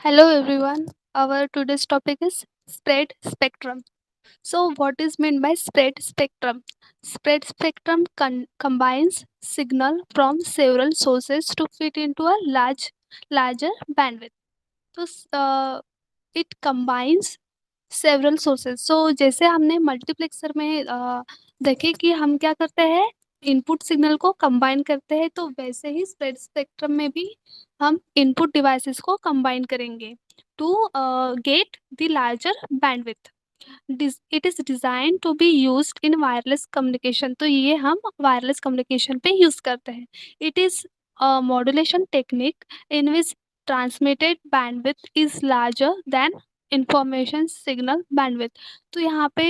Hello everyone. Our today's topic is spread spectrum. So what is meant by spread spectrum? Spread spectrum combines signal from several sources to fit into a larger bandwidth. So it combines several sources जैसे हमने multiplexer में देखे कि हम क्या करते हैं input signal को कंबाइन करते हैं तो वैसे ही स्प्रेड स्पेक्ट्रम में भी हम इनपुट डिवाइसेस को कंबाइन करेंगे to get the larger bandwidth it is design to be used in wireless communication तो ये हम वायरलेस कम्युनिकेशन पे यूज करते हैं it is modulation technique in which transmitted bandwidth is larger than information signal bandwidth तो यहाँ पे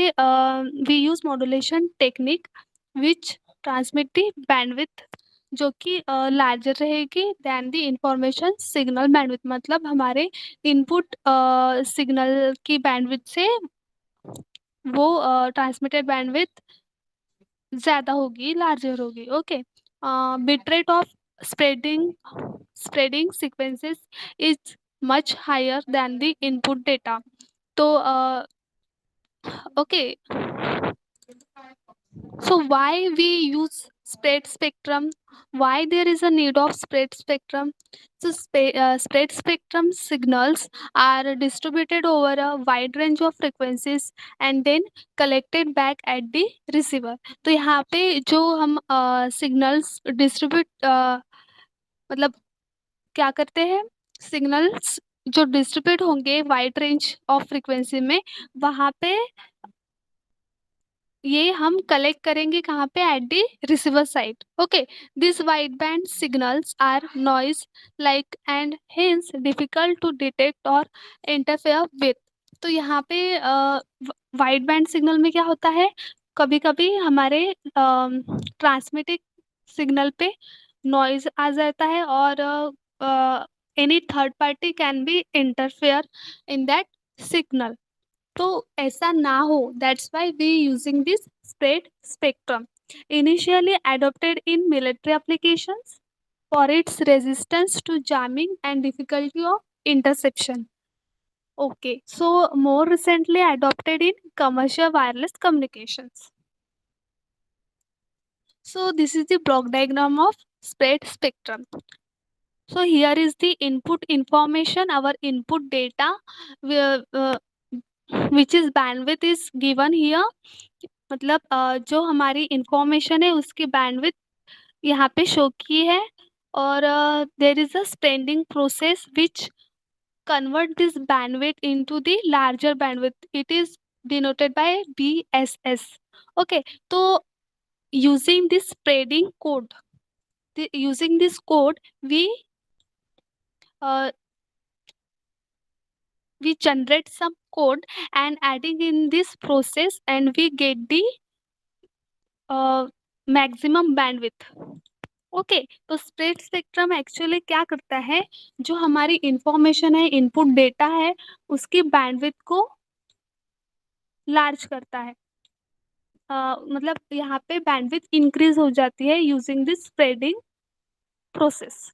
we use modulation technique which transmit the bandwidth जो कि लार्जर रहेगी than the information signal bandwidth मतलब हमारे इनपुट सिग्नल की बैंडविड्थ से वो ट्रांसमिटेड बैंडविड्थ ज़्यादा होगी लार्जर होगी okay bit rate of spreading spreading sequences is much higher than the input data तो okay so why we use spread spectrum why there is a need of spread spectrum so spread spectrum signals are distributed over a wide range of frequencies and then collected back at the receiver तो यहाँ पे जो हम signals distribute मतलब क्या करते हैं signals जो डिस्ट्रीब्यूट होंगे वाइड रेंज ऑफ फ्रीक्वेंसी में वहाँ पे ये हम कलेक्ट करेंगे कहाँ पे at the receiver side okay this wide band signals are noise like and hence difficult to detect और इंटरफेयर विथ तो यहाँ पे वाइड बैंड सिग्नल में क्या होता है कभी कभी हमारे ट्रांसमिटिंग सिग्नल पे नॉइज आ जाता है और any third party can be interfere in that signal तो ऐसा ना हो that's why we using this spread spectrum initially adopted in military applications for its resistance to jamming and difficulty of interception. Okay, so more recently adopted in commercial wireless communications. So this is the block diagram of spread spectrum. So here is the input information, our input data, which is bandwidth is given here. मतलब जो हमारी information है उसकी bandwidth यहाँ पे show की है और there is a spreading process which convert this bandwidth into the larger bandwidth it is denoted by BSS okay so using this spreading code using this code uh, we generate some code and adding in this process and we get the maximum bandwidth okay तो spread spectrum actually क्या करता है जो हमारी information है input data है उसकी bandwidth को लार्ज करता है मतलब यहाँ पे बैंडविथ इंक्रीज हो जाती है using this spreading process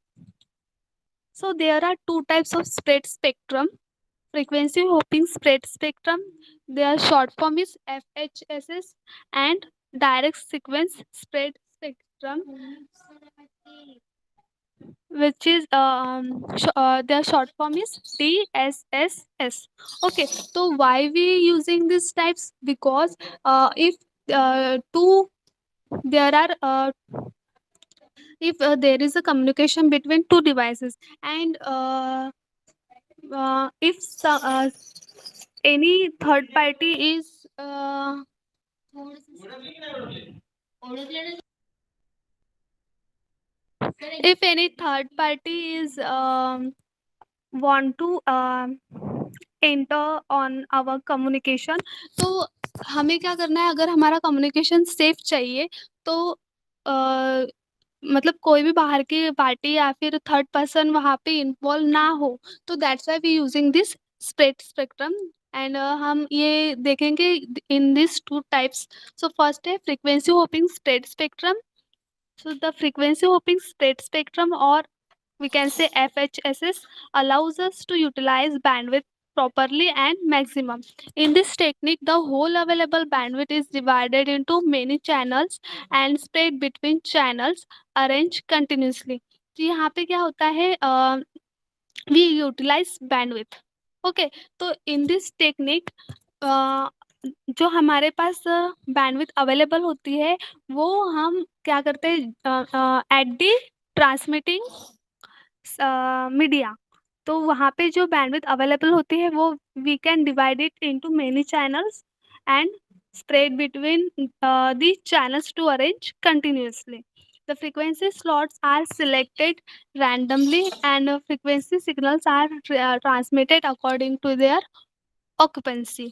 so there are two types of spread spectrum frequency hopping spread spectrum their short form is FHSS and direct sequence spread spectrum which is their short form is DSSS okay so why we using these types because if two there are if there is a communication between two devices and if any third party is if any third party is want to enter on our communication तो हमें क्या करना है अगर हमारा communication safe चाहिए तो मतलब कोई भी बाहर की पार्टी या फिर थर्ड पर्सन वहाँ पे इन्वॉल्व ना हो तो that's why we using this spread spectrum and हम ये देखेंगे in this two types so first है frequency hopping spread spectrum so the frequency hopping spread spectrum or we can say FHSS, allows us to utilize bandwidth properly and maximum. In this technique, the whole available bandwidth is divided into many channels and spread between channels arranged continuously. तो यहाँ पे क्या होता है, we utilize bandwidth. Okay, तो in this technique जो हमारे पास bandwidth available होती है वो हम क्या करते हैं एट दी ट्रांसमिटिंग मीडिया। तो वहाँ पे जो बैंडविथ अवेलेबल होती है वो we can divide it into many channels and spread between the channels to arrange continuously. The frequency slots are selected randomly and frequency signals are transmitted according to their occupancy.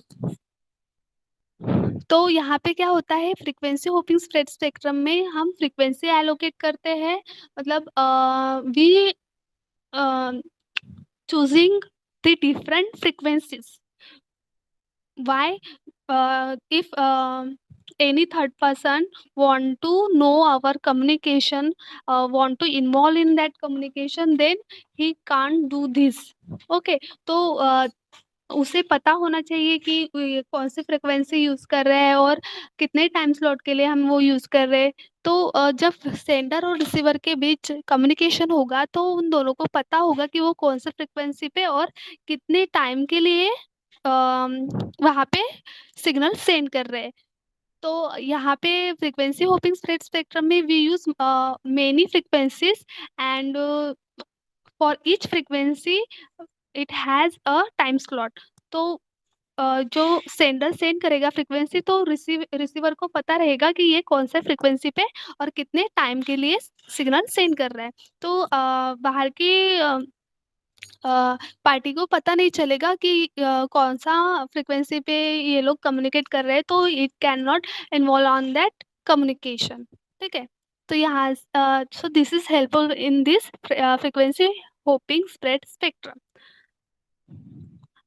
तो यहाँ पे क्या होता है, frequency hopping spread spectrum में हम frequency allocate करते हैं, मतलब we choosing the different frequencies. Why? If any third person want to know our communication, want to involve in that communication, then he can't do this. Okay, तो उसे पता होना चाहिए कि ये कौन सी फ्रिक्वेंसी यूज़ कर रहे हैं और कितने टाइम स्लॉट के लिए हम वो यूज़ कर रहे हैं। तो जब सेंडर और रिसीवर के बीच कम्युनिकेशन होगा तो उन दोनों को पता होगा कि वो कौन सी फ्रिक्वेंसी पे और कितने टाइम के लिए वहाँ पे सिग्नल सेंड कर रहे हैं। तो यहाँ पे फ्रीक्वेंसी होपिंग स्प्रेड स्पेक्ट्रम में we use many frequencies and for each frequency it has a time slot. तो जो सेंडर सेंड करेगा फ्रीक्वेंसी तो रिसीवर को पता रहेगा कि ये कौन सा फ्रीक्वेंसी पे और कितने टाइम के लिए सिग्नल सेंड कर रहा है। तो बाहर की पार्टी को पता नहीं चलेगा कि कौन सा फ्रीक्वेंसी पे ये लोग कम्युनिकेट कर रहे हैं, तो it can not involve on that communication. ठीक है, तो यहाँ so this is helpful in this frequency hopping spread spectrum.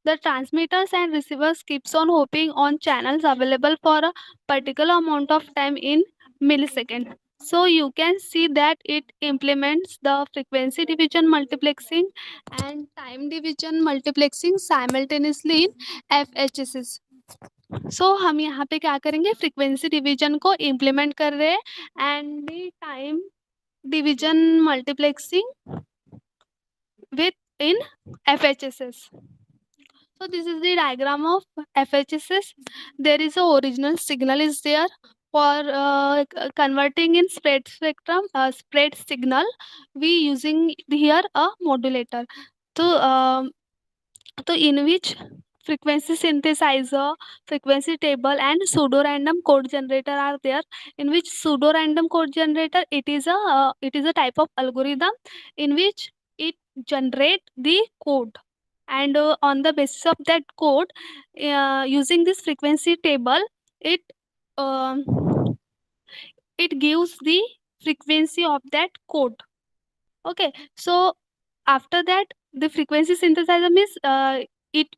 The transmitters and receivers keeps on hopping on channels available for a particular amount of time in millisecond. So you can see that it implements the frequency division multiplexing and time division multiplexing simultaneously in FHSS. So हम यहाँ पे क्या करेंगे, frequency division को implement कर रहे हैं and the time division multiplexing with in FHSS. So this is the diagram of FHSS. There is a original signal is there for converting in spread spectrum, spread signal. We using here a modulator. So in which frequency synthesizer, frequency table and pseudo random code generator are there. In which pseudo random code generator, it is a type of algorithm in which it generate the code, and on the basis of that code, using this frequency table, it um, it gives the frequency of that code. Okay, so after that the frequency synthesizer means it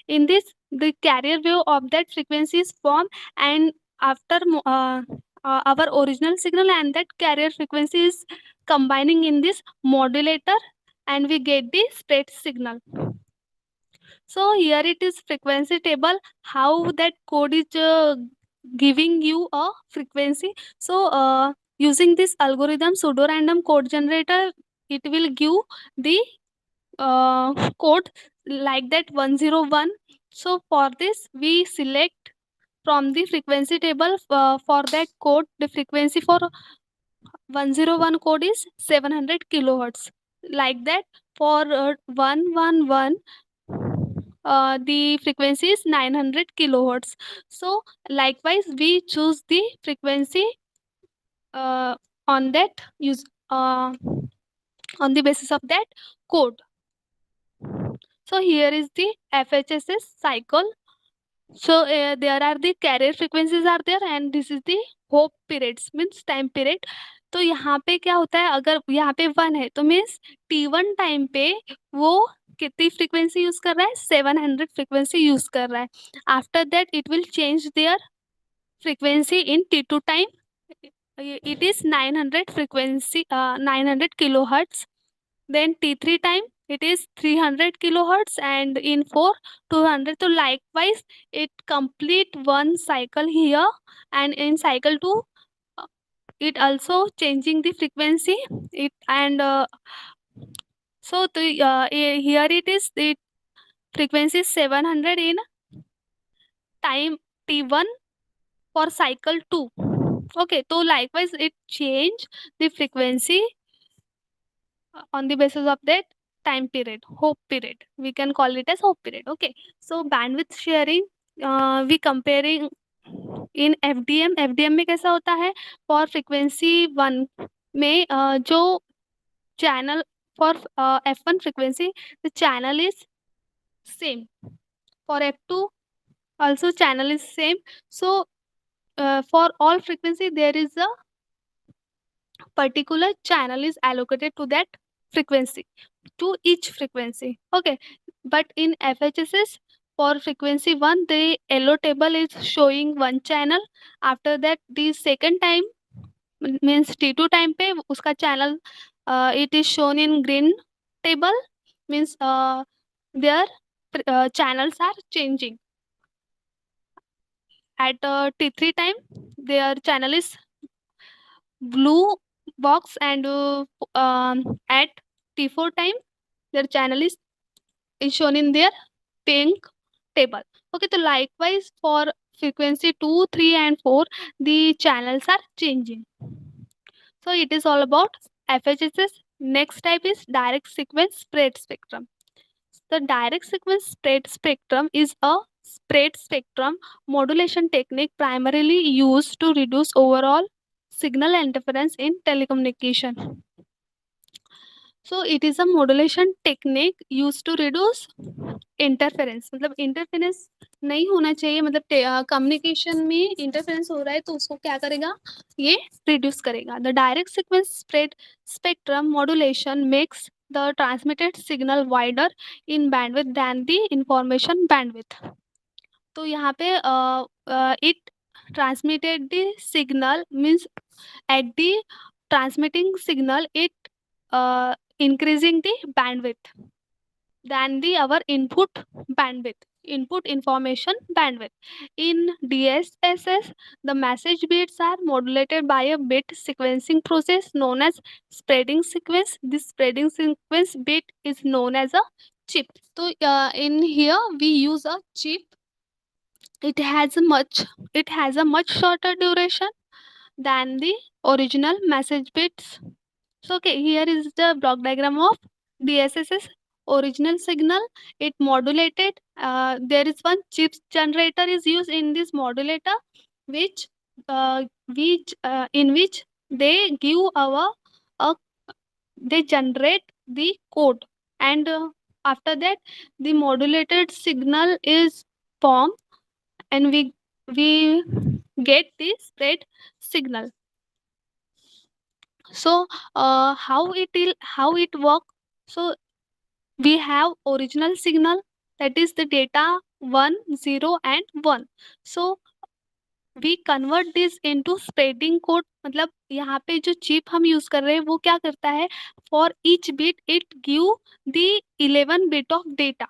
in this the carrier wave of that frequency is formed, and after our original signal and that carrier frequency is combining in this modulator and we get the spread signal. So here it is frequency table, how that code is giving you a frequency. So using this algorithm pseudo random code generator, it will give the code like that 101. So for this we select from the frequency table for that code, the frequency for 101 code is 700 kilohertz. Like that for 111 the frequency is 900 kilohertz. So likewise we choose the frequency on that use on the basis of that code. So here is the FHSS cycle. So there are the carrier frequencies are there and this is the hope periods means time period. तो यहाँ पे क्या होता है, अगर यहाँ पे 1 है तो मीन्स T1 टाइम पे वो कितनी फ्रीक्वेंसी यूज कर रहा है, 700 फ्रीक्वेंसी यूज कर रहा है. After that it will change their frequency in T2 time, it is 900 frequency 900 kilohertz then T3 time it is 300 kilohertz, and in 4 200. So likewise it complete one cycle here, and in cycle 2 uh, it also changing the frequency. It and so here it is the frequency is 700 in time T1 for cycle 2. Okay, so likewise it change the frequency on the basis of that time period, hope period. We can call it as hope period. Okay, so bandwidth sharing, we comparing in FDM में कैसा होता है, for frequency one में जो channel for F1 frequency the channel is same, for F2 also channel is same. So for all frequency there is a particular channel is allocated to that frequency, to each frequency. Okay, but in FHSS for frequency 1 the yellow table is showing one channel. After that the second time means T2 time पे उसका channel it is shown in green table, means their channels are changing. At T3 time their channel is blue box, and at T4 time their channel is shown in their pink table. Okay, so likewise for frequency 2 3 and 4 the channels are changing. So it is all about FHSS. Next type is direct sequence spread spectrum. The direct sequence spread spectrum is a spread spectrum modulation technique primarily used to reduce overall signal interference in telecommunication. So it is a modulation technique used to reduce interference, मतलब interference नहीं होना चाहिए, मतलब communication में interference हो रहा है तो उसको क्या करेगा, ये रिड्यूस करेगा. The direct sequence spread spectrum modulation makes the transmitted signal wider in bandwidth than the information bandwidth. तो यहाँ पे it transmitted the signal means at the transmitting signal it increasing the bandwidth than the our input information bandwidth. In DSSS the message bits are modulated by a bit sequencing process known as spreading sequence. This spreading sequence bit is known as a chip. So in here we use a chip. It has a much shorter duration than the original message bits. So okay, here is the block diagram of DSSS original signal. It modulated. There is one chip generator is used in this modulator, which in which they give a they generate the code, and after that the modulated signal is formed, and we get the spread signal. So how it work? So we have original signal, that is the data 1 0 and 1. So we convert this into spreading code. मतलब यहाँ पे जो chip हम use कर रहे हैं वो क्या करता है, for each bit it give the 11 bit of data.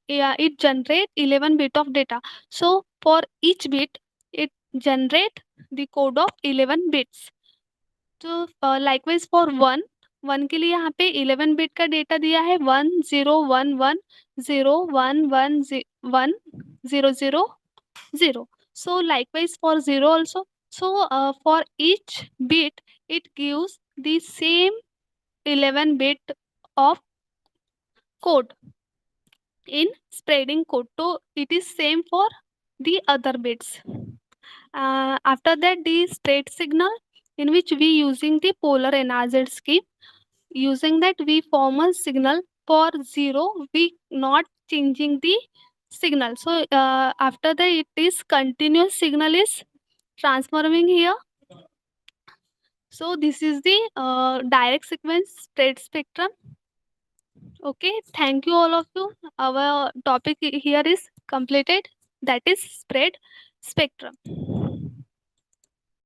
It generate 11 bit of data. So for each bit it generate the code of 11 bits. तो लाइकवाइज फॉर वन के लिए यहाँ पे 11 बिट का डेटा दिया है, 1011011000. So likewise for 0 also. So for each bit it gives the same 11 bit of code in spreading code. So it is same for the other bits. After that the spread signal, in which we using the polar NRZ scheme. Using that we form a signal. For 0 we not changing the signal. So after that it is continuous signal is transforming here. So this is the direct sequence spread spectrum. Okay, thank you all of you. Our topic here is completed, that is spread spectrum.